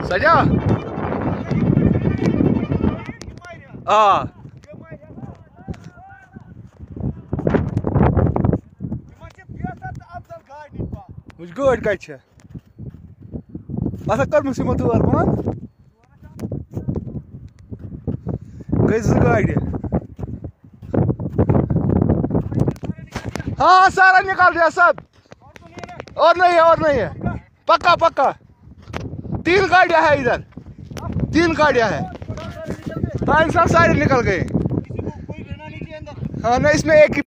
सजा आ मुझ गाड़ कत असा कर्म दौर बंद गई जो गाड़। हाँ सारा निकाल दिया सब और नहीं है पक्का पक्का 3 गाड़ियां है इधर 3 गाड़ियां है। हाँ इंसान सारे निकल गए। हाँ नहीं इसमें एक ही